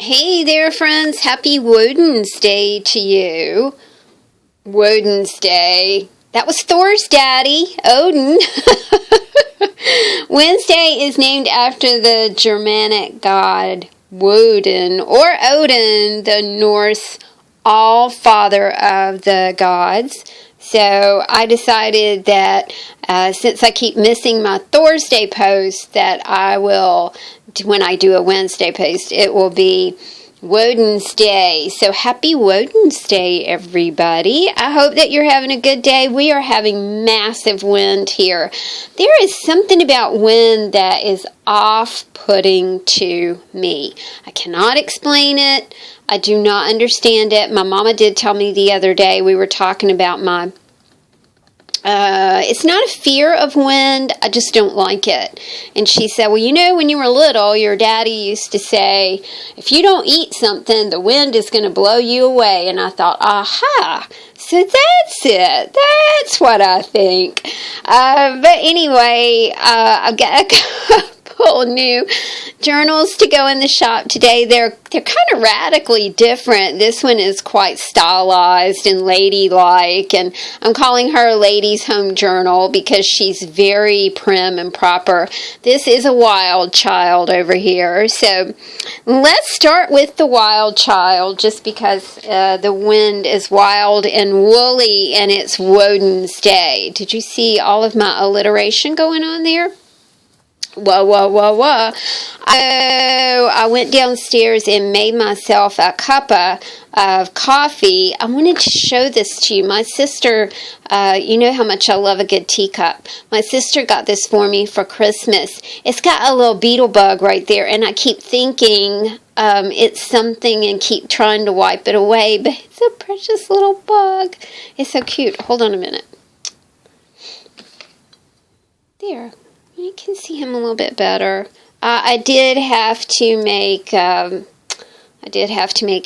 Hey there, friends. Happy Woden's Day to you. Woden's Day. That was Thor's daddy, Odin. Wednesday is named after the Germanic god Woden, or Odin, the Norse all-father of the gods. So I decided that since I keep missing my Thursday post, that I will, when I do a Wednesday post, it will be Woden's Day. So happy Woden's Day, everybody. I hope that you're having a good day. We are having massive wind here. There is something about wind that is off-putting to me. I cannot explain it. I do not understand it. My mama did tell me the other day, we were talking about my it's not a fear of wind, I just don't like it. And she said, well, you know, when you were little, your daddy used to say, if you don't eat something, the wind is going to blow you away. And I thought, aha, so that's it. That's what I think. But anyway, I've got a couple new journals to go in the shop today. They're kind of radically different. This one is quite stylized and ladylike, and I'm calling her Lady's Home Journal because she's very prim and proper. This is a Wild Child over here. So let's start with the Wild Child, just because the wind is wild and woolly and it's Woden's Day. Did you see all of my alliteration going on there? Whoa. I went downstairs and made myself a cup of coffee. I wanted to show this to you. My sister, you know how much I love a good teacup. My sister got this for me for Christmas. It's got a little beetle bug right there, and I keep thinking it's something and keep trying to wipe it away, but it's a precious little bug. It's so cute. Hold on a minute. There. You can see him a little bit better. I did have to make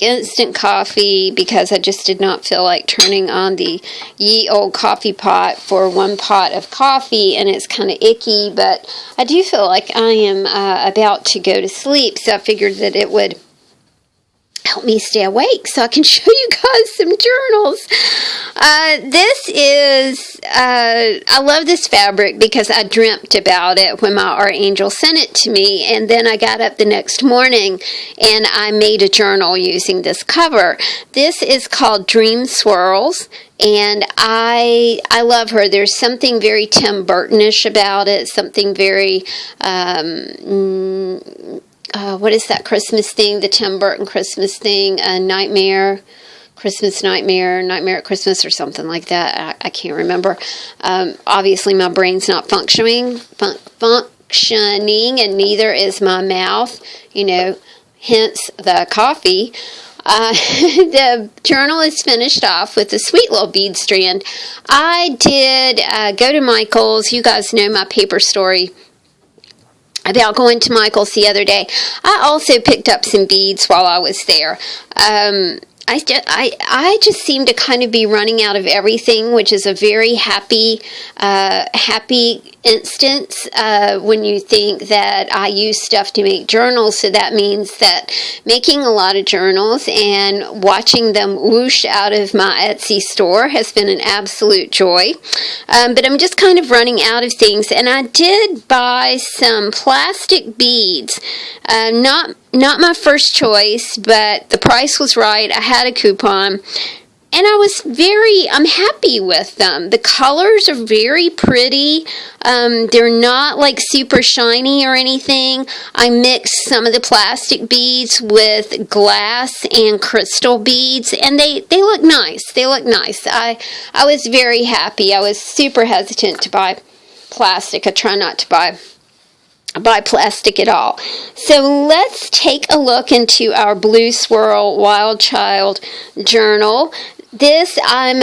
instant coffee because I just did not feel like turning on the ye old coffee pot for one pot of coffee, and it's kind of icky, but I do feel like I am about to go to sleep, so I figured that it would help me stay awake so I can show you guys some journals. This is, I love this fabric because I dreamt about it when my art angel sent it to me, and then I got up the next morning and I made a journal using this cover. This is called Dream Swirls, and I love her. There's something very Tim Burton-ish about it, something very what is that Christmas thing, the Tim Burton Christmas thing, Nightmare at Christmas, or something like that. I can't remember. Obviously, my brain's not functioning, and neither is my mouth, hence the coffee. The journal is finished off with a sweet little bead strand. I did go to Michael's. You guys know my paper story about going to Michael's the other day. I also picked up some beads while I was there. I just seem to kind of be running out of everything, which is a very happy instance when you think that I use stuff to make journals. So that means that making a lot of journals and watching them whoosh out of my Etsy store has been an absolute joy. But I'm just kind of running out of things. And I did buy some plastic beads. Not my first choice, but the price was right. I had a coupon, and I'm happy with them. The colors are very pretty. They're not like super shiny or anything. I mixed some of the plastic beads with glass and crystal beads, and they look nice. I was very happy. I was super hesitant to buy plastic. I try not to buy plastic at all. So let's take a look into our Blue Swirl Wild Child journal. This, I'm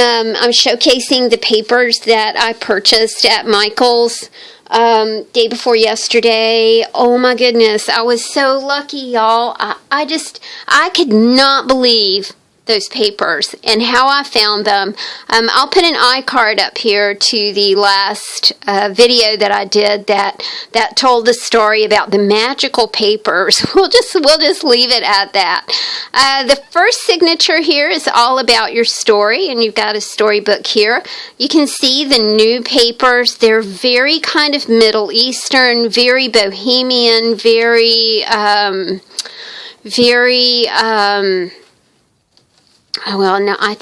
showcasing the papers that I purchased at Michael's day before yesterday. Oh my goodness, I was so lucky, y'all. I could not believe those papers and how I found them. I'll put an iCard up here to the last video that I did that told the story about the magical papers. We'll just leave it at that. The first signature here is all about your story, and you've got a storybook here. You can see the new papers. They're very kind of Middle Eastern, very bohemian, very well, no, I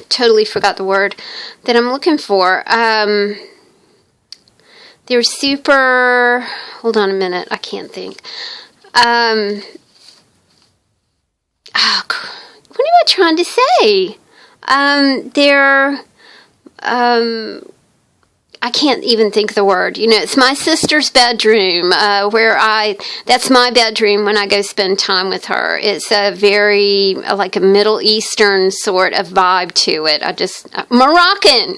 totally forgot the word that I'm looking for. They're super, hold on a minute, I can't think. What am I trying to say? I can't even think of the word. You know, it's my sister's bedroom, that's my bedroom when I go spend time with her. It's a very, like a Middle Eastern sort of vibe to it. Moroccan!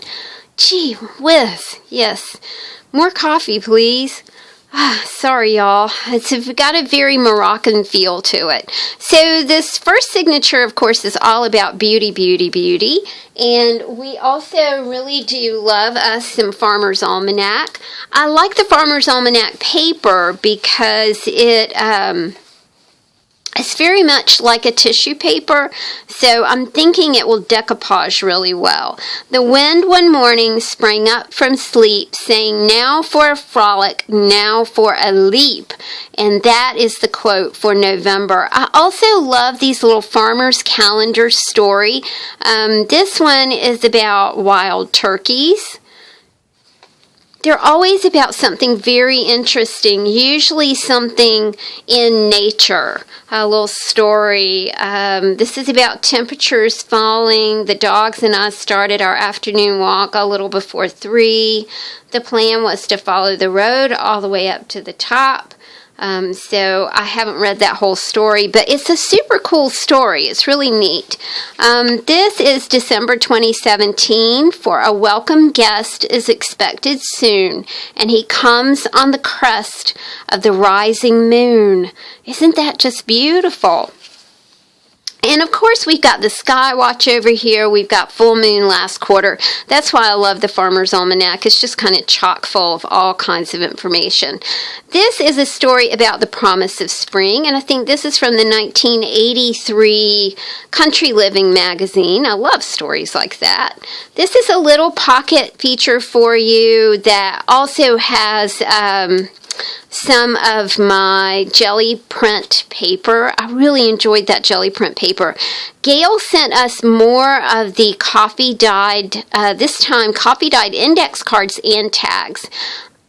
Gee whiz, yes. More coffee, please. Sorry, y'all. It's got a very Moroccan feel to it. So this first signature, of course, is all about beauty, beauty, beauty. And we also really do love us some Farmer's Almanac. I like the Farmer's Almanac paper because it's very much like a tissue paper, so I'm thinking it will decoupage really well. The wind one morning sprang up from sleep, saying, "Now for a frolic, now for a leap." And that is the quote for November. I also love these little farmer's calendar story. This one is about wild turkeys. They're always about something very interesting, usually something in nature, a little story. This is about temperatures falling. The dogs and I started our afternoon walk a little before 3. The plan was to follow the road all the way up to the top. So I haven't read that whole story, but it's a super cool story. It's really neat. This is December 2017. For a welcome guest is expected soon, and he comes on the crest of the rising moon. Isn't that just beautiful? And of course, we've got the sky watch over here. We've got full moon last quarter. That's why I love the Farmer's Almanac. It's just kind of chock full of all kinds of information. This is a story about the promise of spring, and I think this is from the 1983 Country Living magazine. I love stories like that. This is a little pocket feature for you that also has some of my jelly print paper. I really enjoyed that jelly print paper. Gail sent us more of the coffee dyed, this time coffee dyed index cards and tags.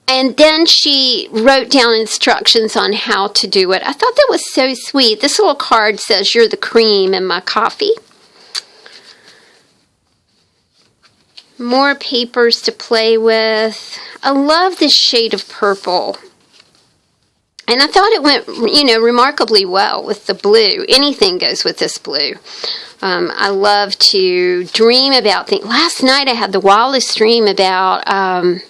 And then she wrote down instructions on how to do it. I thought that was so sweet. This little card says, "You're the cream in my coffee." More papers to play with. I love this shade of purple. And I thought it went, remarkably well with the blue. Anything goes with this blue. I love to dream about things. Last night I had the wildest dream about, I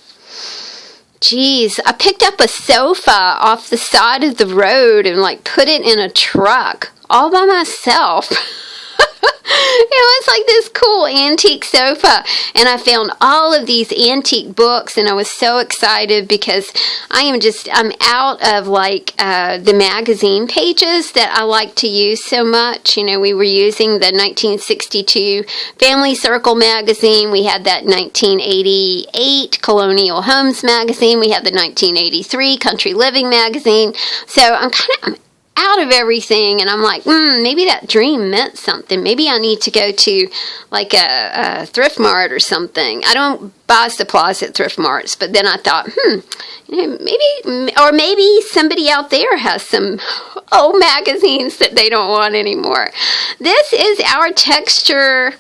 picked up a sofa off the side of the road and put it in a truck all by myself. It was like this cool antique sofa, and I found all of these antique books, and I was so excited because I'm out of the magazine pages that I like to use so much. We were using the 1962 Family Circle magazine. We had that 1988 Colonial Homes magazine. We had the 1983 Country Living magazine. So I'm out of everything, and I'm like, maybe that dream meant something. Maybe I need to go to a thrift mart or something. I don't buy supplies at thrift marts, but then I thought, maybe somebody out there has some old magazines that they don't want anymore. This is our texture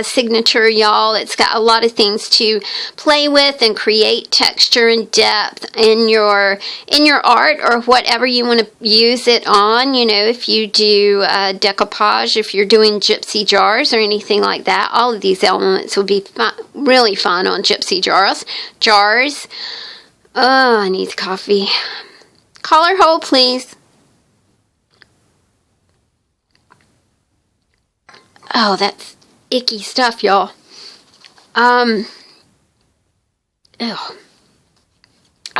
signature, y'all. It's got a lot of things to play with and create texture and depth in your art or whatever you want to use it on. If you do decoupage, if you're doing gypsy jars or anything like that, all of these elements will be really fun on gypsy jars. Oh, I need coffee. Collar hole, please. Oh, that's icky stuff, y'all.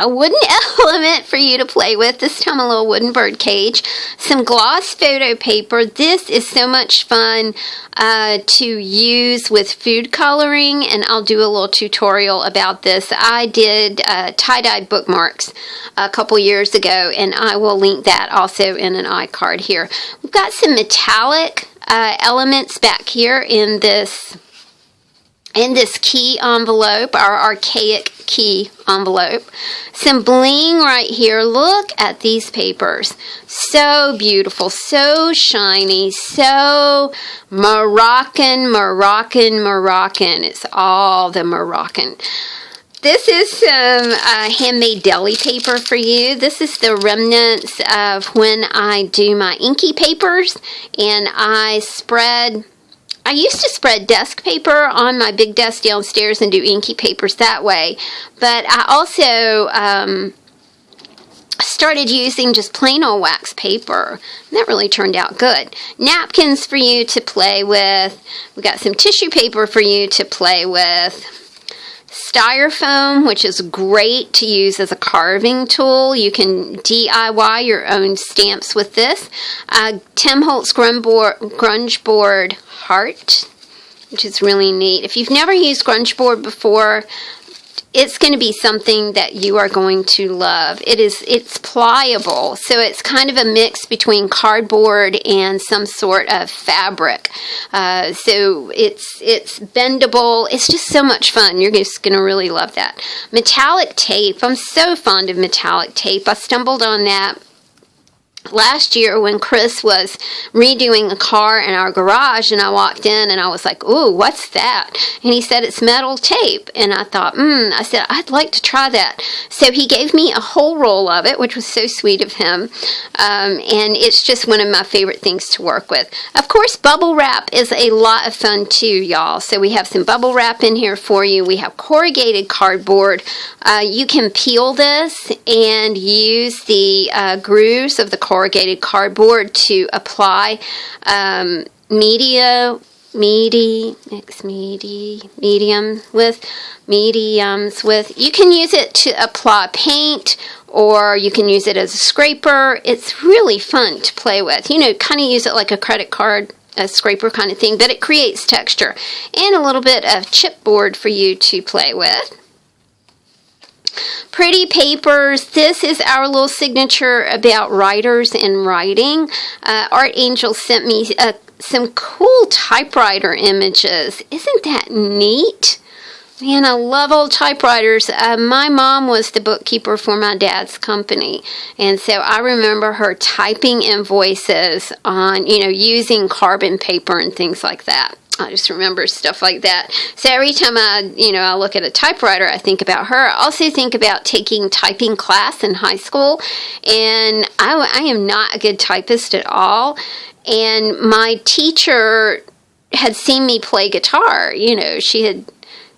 A wooden element for you to play with, this time a little wooden bird cage, some gloss photo paper. This is so much fun to use with food coloring, and I'll do a little tutorial about this. I did tie-dye bookmarks a couple years ago, and I will link that also in an iCard here. We've got some metallic elements back here in this key envelope, our archaic key envelope. Some bling right here. Look at these papers. So beautiful, so shiny, so Moroccan. It's all the Moroccan. This is some handmade deli paper for you. This is the remnants of when I do my inky papers, and I used to spread desk paper on my big desk downstairs and do inky papers that way. But I also started using just plain old wax paper. And that really turned out good. Napkins for you to play with. We got some tissue paper for you to play with. Styrofoam, which is great to use as a carving tool. You can DIY your own stamps with this. Tim Holtz grunge board heart, which is really neat. If you've never used grunge board before, it's going to be something that you are going to love. It's pliable, so it's kind of a mix between cardboard and some sort of fabric. So it's bendable. It's just so much fun. You're just going to really love that. Metallic tape. I'm so fond of metallic tape. I stumbled on that last year when Chris was redoing a car in our garage, and I walked in and I was like, ooh, what's that? And he said, it's metal tape. And I thought, I said, I'd like to try that. So he gave me a whole roll of it, which was so sweet of him. And it's just one of my favorite things to work with. Of course, bubble wrap is a lot of fun too, y'all. So we have some bubble wrap in here for you. We have corrugated cardboard. You can peel this and use the grooves of the corrugated cardboard to apply mediums with. You can use it to apply paint, or you can use it as a scraper. It's really fun to play with. You know, kind of use it like a credit card, a scraper kind of thing, but it creates texture and a little bit of chipboard for you to play with. Pretty papers. This is our little signature about writers and writing. Art Angel sent me some cool typewriter images. Isn't that neat? Man, I love old typewriters. My mom was the bookkeeper for my dad's company, and so I remember her typing invoices on, using carbon paper and things like that. I just remember stuff like that. So every time I look at a typewriter, I think about her. I also think about taking typing class in high school, and I am not a good typist at all. And my teacher had seen me play guitar. She had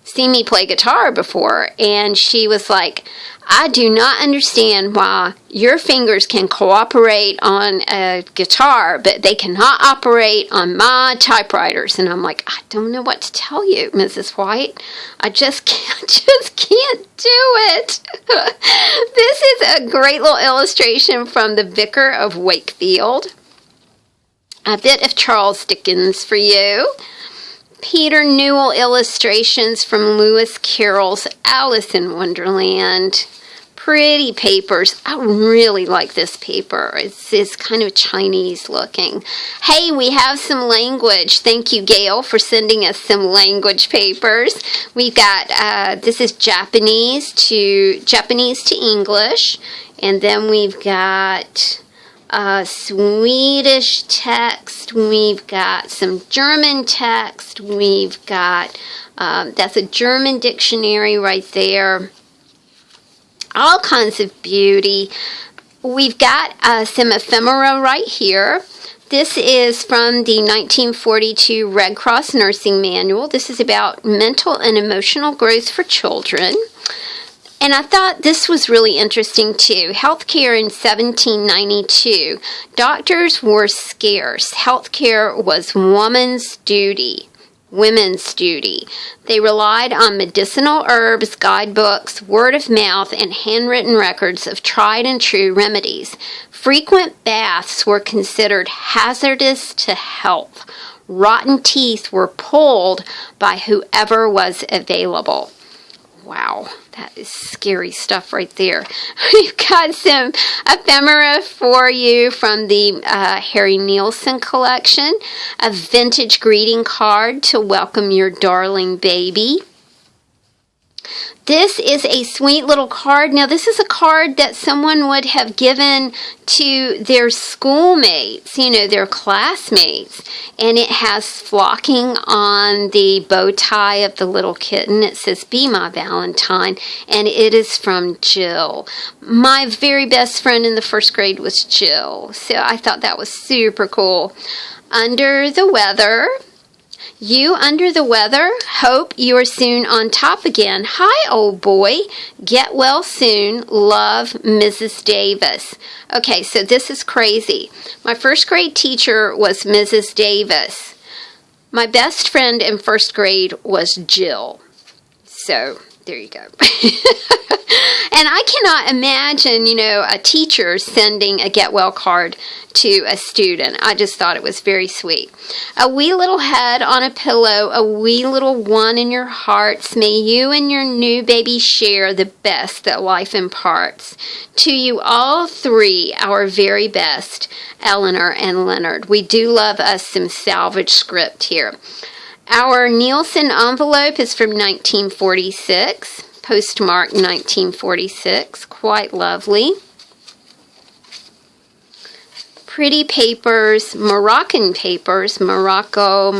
seen me play guitar before, and she was like, I do not understand why your fingers can cooperate on a guitar, but they cannot operate on my typewriters. And I'm like, I don't know what to tell you, Mrs. White. I just can't do it. This is a great little illustration from the Vicar of Wakefield. A bit of Charles Dickens for you. Peter Newell illustrations from Lewis Carroll's Alice in Wonderland. Pretty papers. I really like this paper. It's kind of Chinese looking. Hey, we have some language. Thank you, Gail, for sending us some language papers. We've got, this is Japanese to English. And then we've got Swedish text. We've got some German text. We've got, that's a German dictionary right there. All kinds of beauty. We've got some ephemera right here. This is from the 1942 Red Cross Nursing Manual. This is about mental and emotional growth for children. And I thought this was really interesting too. Healthcare in 1792. Doctors were scarce. Healthcare was women's duty. They relied on medicinal herbs, guidebooks, word of mouth, and handwritten records of tried and true remedies. Frequent baths were considered hazardous to health. Rotten teeth were pulled by whoever was available. Wow, that is scary stuff right there. We've got some ephemera for you from the Harry Nielsen collection. A vintage greeting card to welcome your darling baby. This is a sweet little card. Now, this is a card that someone would have given to their schoolmates, their classmates. And it has flocking on the bow tie of the little kitten. It says, "Be my Valentine." And it is from Jill. My very best friend in the first grade was Jill. So I thought that was super cool. Under the weather. You under the weather? Hope you are soon on top again. Hi, old boy. Get well soon. Love, Mrs. Davis. Okay, so this is crazy. My first grade teacher was Mrs. Davis. My best friend in first grade was Jill. So, there you go. And I cannot imagine, a teacher sending a get well card to a student. I just thought it was very sweet. A wee little head on a pillow, a wee little one in your hearts. May you and your new baby share the best that life imparts. To you all three, our very best, Eleanor and Leonard. We do love us some salvage script here. Our Nielsen envelope is from 1946. Postmark 1946, quite lovely. Pretty papers, Moroccan papers, Morocco.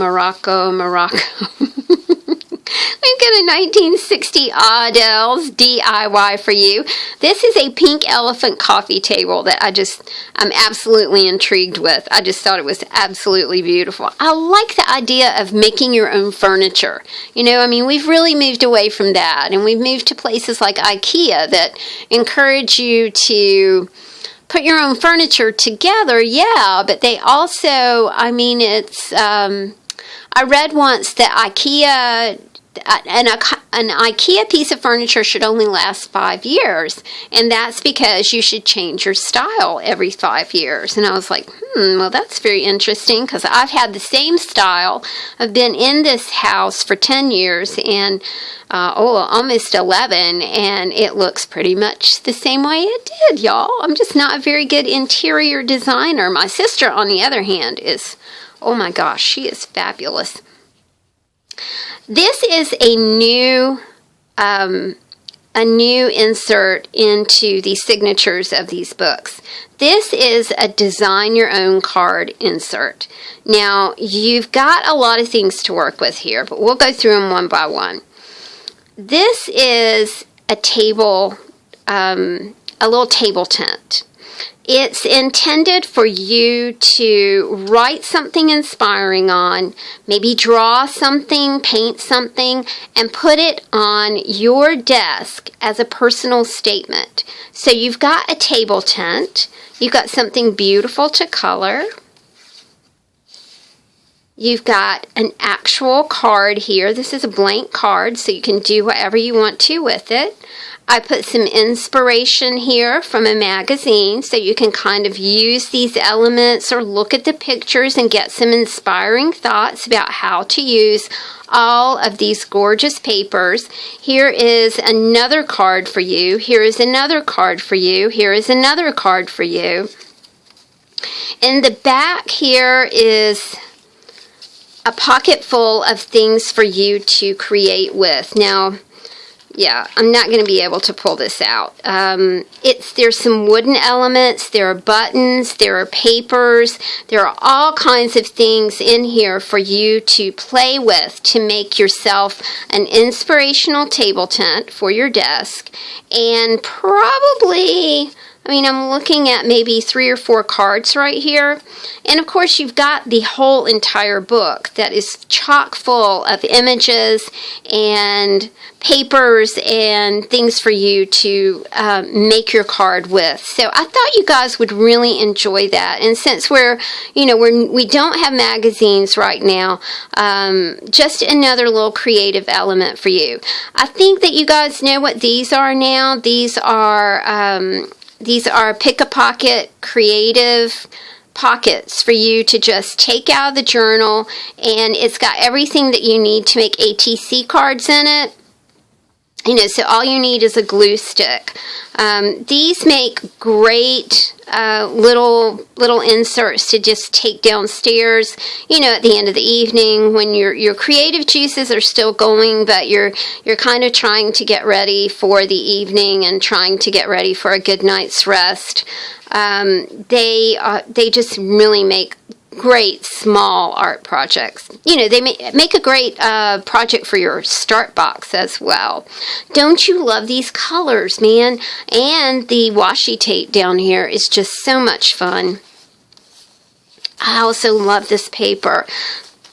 We've got a 1960 Adele's DIY for you. This is a pink elephant coffee table that I'm absolutely intrigued with. I just thought it was absolutely beautiful. I like the idea of making your own furniture. We've really moved away from that, and we've moved to places like IKEA that encourage you to put your own furniture together, yeah, but they also, I read once that an IKEA piece of furniture should only last 5 years, and that's because you should change your style every 5 years. And I was like, well, that's very interesting, because I've had the same style. I've been in this house for 10 years, and almost 11, and it looks pretty much the same way it did, y'all. I'm just not a very good interior designer. My sister, on the other hand, is, oh my gosh, she is fabulous. This is a new insert into the signatures of these books. This is a design your own card insert. Now, you've got a lot of things to work with here, but we'll go through them one by one. This is a table, a little table tent. It's intended for you to write something inspiring on, maybe draw something, paint something, and put it on your desk as a personal statement. So you've got a table tent, you've got something beautiful to color, you've got an actual card here. This is a blank card, so you can do whatever you want to with it. I put some inspiration here from a magazine, so you can kind of use these elements or look at the pictures and get some inspiring thoughts about how to use all of these gorgeous papers. Here is another card for you. Here is another card for you. Here is another card for you. In the back here is a pocket full of things for you to create with. Now, yeah, I'm not going to be able to pull this out. There's some wooden elements, there are buttons, there are papers, there are all kinds of things in here for you to play with to make yourself an inspirational table tent for your desk, and probably I mean, I'm looking at maybe 3 or 4 cards right here. And of course, you've got the whole entire book that is chock full of images and papers and things for you to make your card with. So I thought you guys would really enjoy that. And since we don't have magazines right now, just another little creative element for you. I think that you guys know what these are now. These are pick-a-pocket creative pockets for you to just take out of the journal, and it's got everything that you need to make ATC cards in it. So all you need is a glue stick. These make great little inserts to just take downstairs, at the end of the evening when your creative juices are still going, but you're kind of trying to get ready for the evening and trying to get ready for a good night's rest. They just really make great small art projects. They make a great project for your start box as well. Don't you love these colors, man? And the washi tape down here is just so much fun. I also love this paper.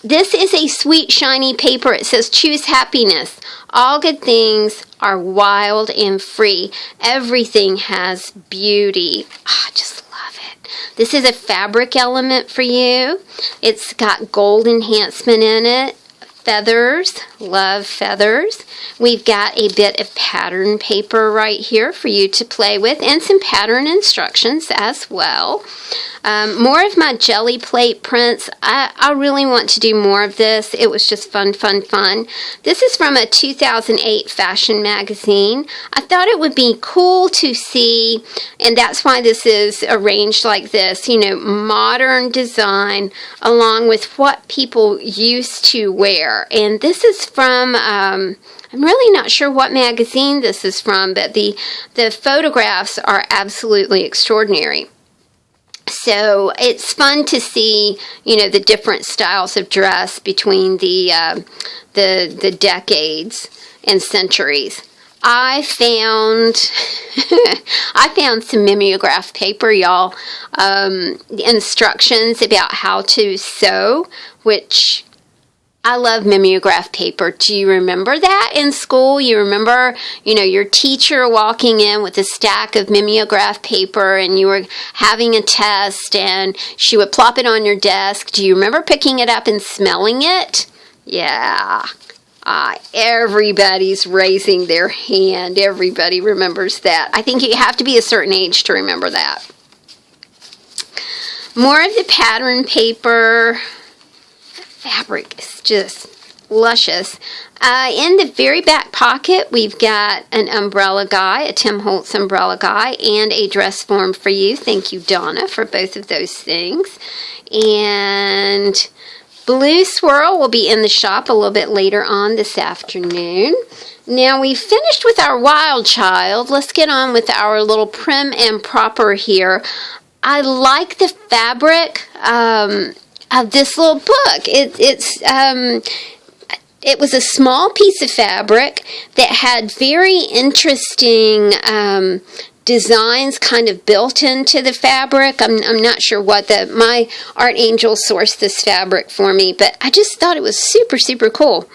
This is a sweet, shiny paper. It says, choose happiness. All good things are wild and free. Everything has beauty. I just love it. This is a fabric element for you. It's got gold enhancement in it. Feathers, love feathers. We've got a bit of pattern paper right here for you to play with, and some pattern instructions as well. More of my jelly plate prints. I really want to do more of this. It was just fun. This is from a 2008 fashion magazine. I thought it would be cool to see, and that's why this is arranged like this, modern design along with what people used to wear. And this is from, I'm really not sure what magazine this is from, but the photographs are absolutely extraordinary. So it's fun to see, the different styles of dress between the decades and centuries. I found some mimeograph paper, y'all. Instructions about how to sew, which I love mimeograph paper. Do you remember that in school? You remember, your teacher walking in with a stack of mimeograph paper and you were having a test and she would plop it on your desk. Do you remember picking it up and smelling it? Yeah. Everybody's raising their hand. Everybody remembers that. I think you have to be a certain age to remember that. More of the pattern paper. Fabric is just luscious. In the very back pocket, we've got an umbrella guy, a Tim Holtz umbrella guy, and a dress form for you. Thank you, Donna, for both of those things. And Blue Swirl will be in the shop a little bit later on this afternoon. Now we've finished with our Wild Child. Let's get on with our little prim and proper here. I like the fabric of this little book. It was a small piece of fabric that had very interesting designs kind of built into the fabric. I'm not sure what my art angel sourced this fabric for me, but I just thought it was super cool.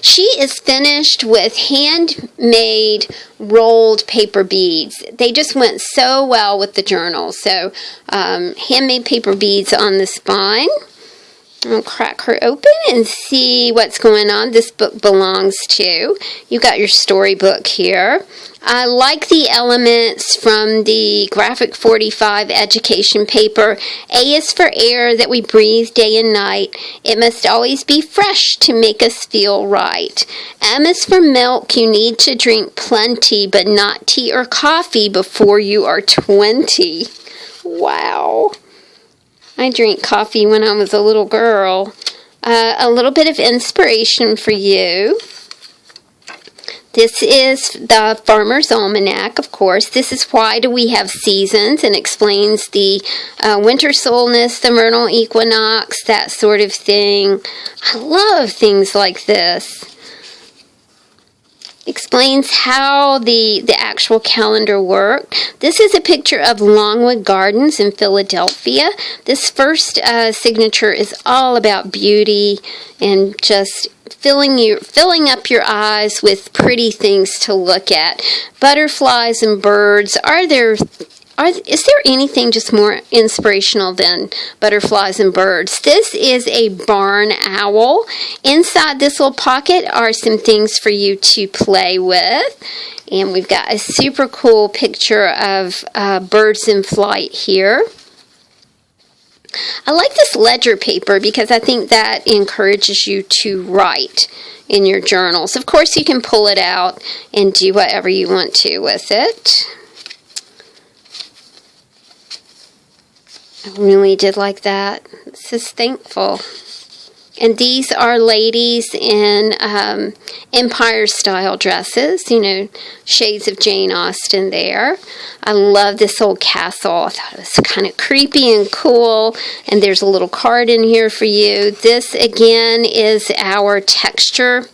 She is finished with handmade rolled paper beads. They just went so well with the journal. So handmade paper beads on the spine. I'll crack her open and see what's going on. This book belongs to. You've got your storybook here. I like the elements from the Graphic 45 education paper. A is for air that we breathe day and night. It must always be fresh to make us feel right. M is for milk. You need to drink plenty, but not tea or coffee before you are 20. Wow. I drank coffee when I was a little girl. A little bit of inspiration for you. This is the Farmer's Almanac, of course. This is why do we have seasons, and explains the winter solstice, the vernal equinox, that sort of thing. I love things like this. explains how the actual calendar worked. This is a picture of Longwood Gardens in Philadelphia. This first signature is all about beauty and just filling up your eyes with pretty things to look at. Butterflies and birds. Is there anything just more inspirational than butterflies and birds? This is a barn owl. Inside this little pocket are some things for you to play with. And we've got a super cool picture of birds in flight here. I like this ledger paper because I think that encourages you to write in your journals. Of course, you can pull it out and do whatever you want to with it. I really did like that. This is thankful. And these are ladies in Empire-style dresses, you know, shades of Jane Austen there. I love this old castle. I thought it was kind of creepy and cool. And there's a little card in here for you. This, again, is our texture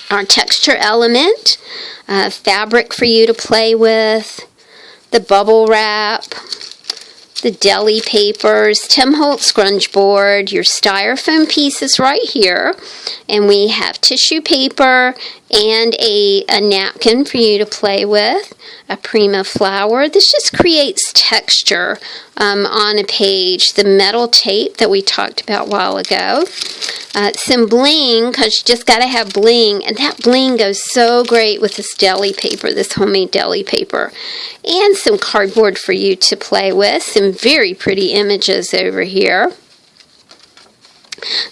element. Fabric for you to play with. The bubble wrap. The deli papers, Tim Holtz scrunch board, your styrofoam pieces right here, and we have tissue paper and a napkin for you to play with, a Prima flower. This just creates texture on a page. The metal tape that we talked about a while ago. Some bling, because you just got to have bling, and that bling goes so great with this deli paper, this homemade deli paper. And some cardboard for you to play with. Some very pretty images over here.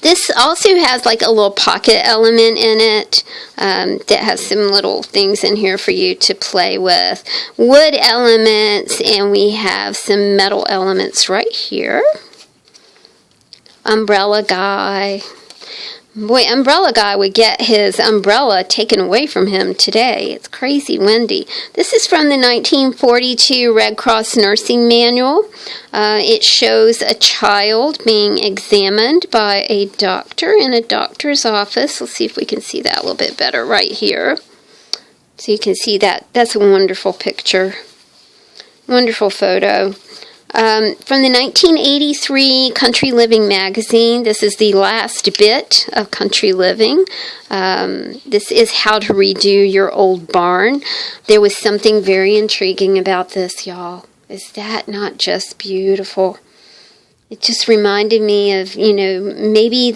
This also has like a little pocket element in it that has some little things in here for you to play with. Wood elements, and we have some metal elements right here. Umbrella guy. Boy, Umbrella Guy would get his umbrella taken away from him today. It's crazy windy. This is from the 1942 Red Cross Nursing Manual. It shows a child being examined by a doctor in a doctor's office. Let's see if we can see that a little bit better right here. So you can see that. That's a wonderful picture. Wonderful photo. From the 1983 Country Living magazine, this is the last bit of Country Living. This is how to redo your old barn. There was something very intriguing about this, y'all. Is that not just beautiful? It just reminded me of, you know, maybe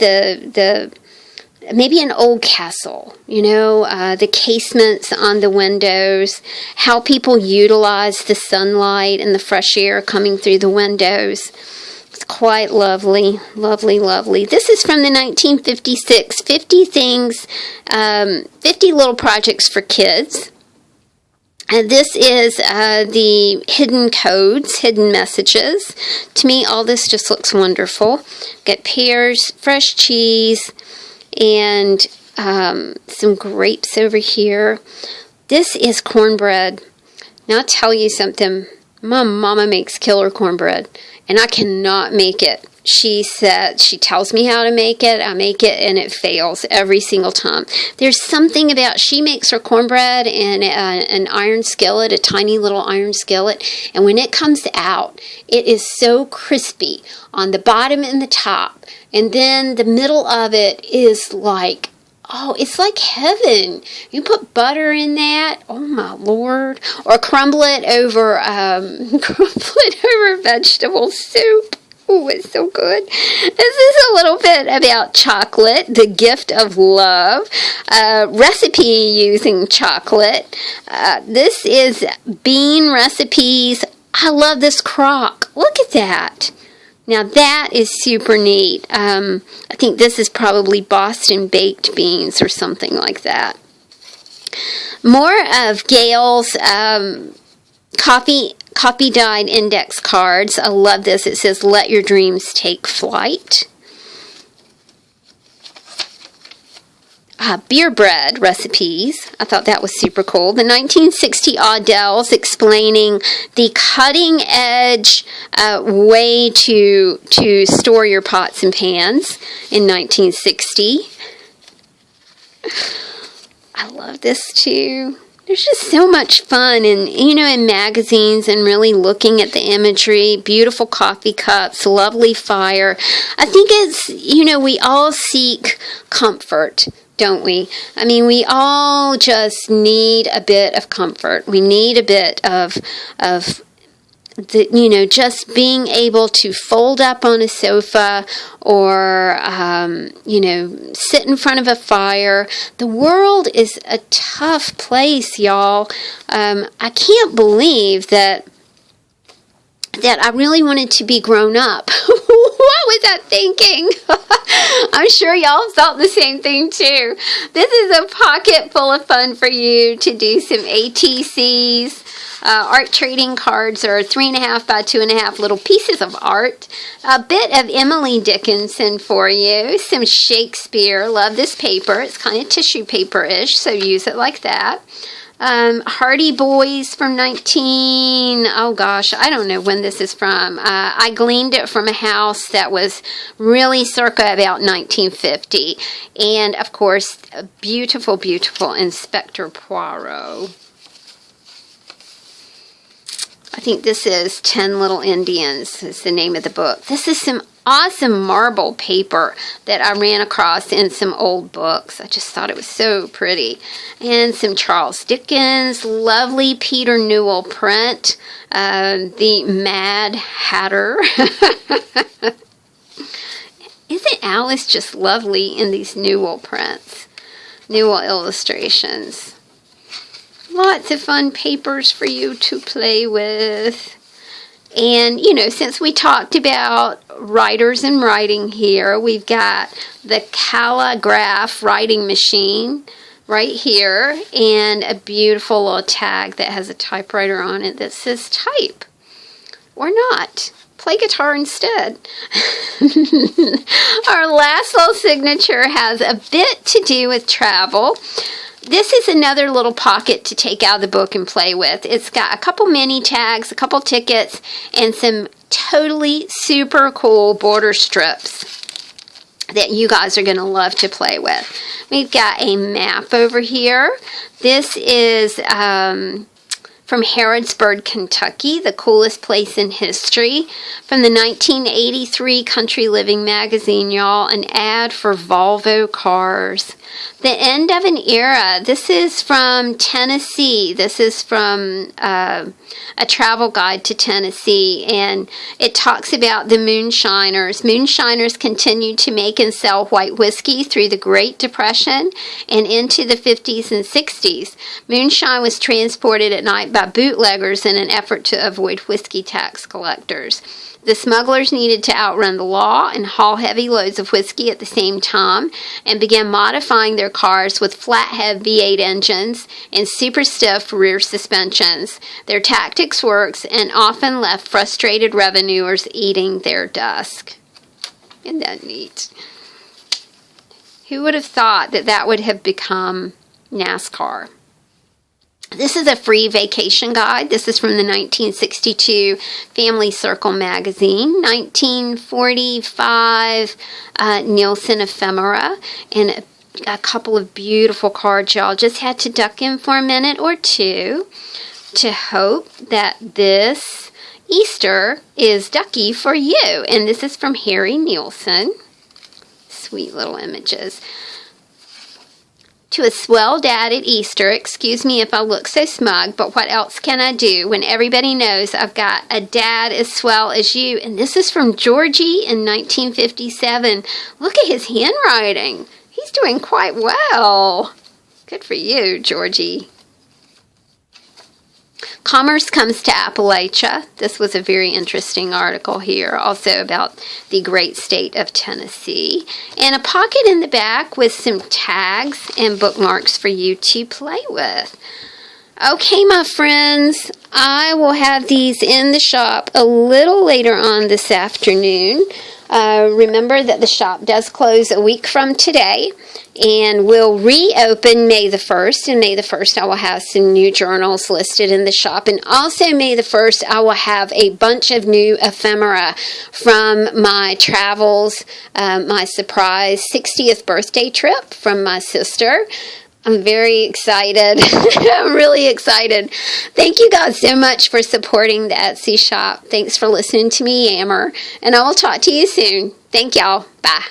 maybe an old castle, you know, the casements on the windows, how people utilize the sunlight and the fresh air coming through the windows. It's quite lovely, lovely, lovely. This is from the 1956 50 things, 50 little projects for kids. And this is the hidden codes, hidden messages. To me, all this just looks wonderful. Got pears, fresh cheese, and some grapes over here. This is cornbread. Now I'll tell you something. My mama makes killer cornbread, and I cannot make it. She tells me how to make it. I make it, and it fails every single time. There's something about, she makes her cornbread in an iron skillet, a tiny little iron skillet, and when it comes out, it is so crispy on the bottom and the top, and then the middle of it is like, oh, it's like heaven. You put butter in that, oh my Lord, or crumble it over vegetable soup. Oh, it's so good. This is a little bit about chocolate, the gift of love, recipe using chocolate. This is bean recipes. I love this crock. Look at that. Now that is super neat. I think this is probably Boston baked beans or something like that. More of Gail's coffee dyed index cards. I love this. It says, "Let your dreams take flight." Beer bread recipes. I thought that was super cool. The 1960 Audells explaining the cutting edge way to store your pots and pans in 1960. I love this too. There's just so much fun in magazines and really looking at the imagery, beautiful coffee cups, lovely fire. I think it's, we all seek comfort, don't we? I mean, we all just need a bit of comfort. We need a bit of just being able to fold up on a sofa or, sit in front of a fire. The world is a tough place, y'all. I can't believe that I really wanted to be grown up. What was I thinking? I'm sure y'all felt the same thing too. This is a pocket full of fun for you to do some ATCs. Art trading cards are 3.5 by 2.5 little pieces of art. A bit of Emily Dickinson for you. Some Shakespeare. Love this paper. It's kind of tissue paper-ish, so use it like that. Hardy Boys from I don't know when this is from. I gleaned it from a house that was really circa about 1950. And, of course, a beautiful, beautiful Inspector Poirot. I think this is 10 Little Indians is the name of the book. This is some awesome marble paper that I ran across in some old books. I just thought it was so pretty. And some Charles Dickens, lovely Peter Newell print, the Mad Hatter. Isn't Alice just lovely in these Newell prints? Newell illustrations. Lots of fun papers for you to play with. And, since we talked about writers and writing here, we've got the Calligraph writing machine right here and a beautiful little tag that has a typewriter on it that says type. Or not. Play guitar instead. Our last little signature has a bit to do with travel. This is another little pocket to take out of the book and play with. It's got a couple mini tags, a couple tickets, and some totally super cool border strips that you guys are going to love to play with. We've got a map over here. This is from Harrodsburg, Kentucky, the coolest place in history. From the 1983 Country Living magazine, y'all, an ad for Volvo cars. The end of an era. This is from Tennessee. This is from a travel guide to Tennessee, and it talks about the moonshiners. Moonshiners continued to make and sell white whiskey through the Great Depression and into the 50s and 60s. Moonshine was transported at night by bootleggers in an effort to avoid whiskey tax collectors. The smugglers needed to outrun the law and haul heavy loads of whiskey at the same time and began modifying their cars with flathead V8 engines and super stiff rear suspensions. Their tactics worked and often left frustrated revenuers eating their dust. Isn't that neat? Who would have thought that would have become NASCAR? This is a free vacation guide. This is from the 1962 Family Circle magazine, 1945 Nielsen ephemera, and a couple of beautiful cards. Y'all just had to duck in for a minute or two to hope that this Easter is ducky for you. And this is from Harry Nielsen. Sweet little images. To a swell dad at Easter, excuse me if I look so smug, but what else can I do when everybody knows I've got a dad as swell as you? And this is from Georgie in 1957. Look at his handwriting. He's doing quite well. Good for you, Georgie. Commerce comes to Appalachia. This was a very interesting article here, also about the great state of Tennessee. And a pocket in the back with some tags and bookmarks for you to play with. Okay, my friends, I will have these in the shop a little later on this afternoon. Remember that the shop does close a week from today, and will reopen May the 1st. And May the 1st, I will have some new journals listed in the shop. And also May the 1st, I will have a bunch of new ephemera from my travels, my surprise 60th birthday trip from my sister. I'm very excited. I'm really excited. Thank you guys so much for supporting the Etsy shop. Thanks for listening to me yammer. And I will talk to you soon. Thank y'all. Bye.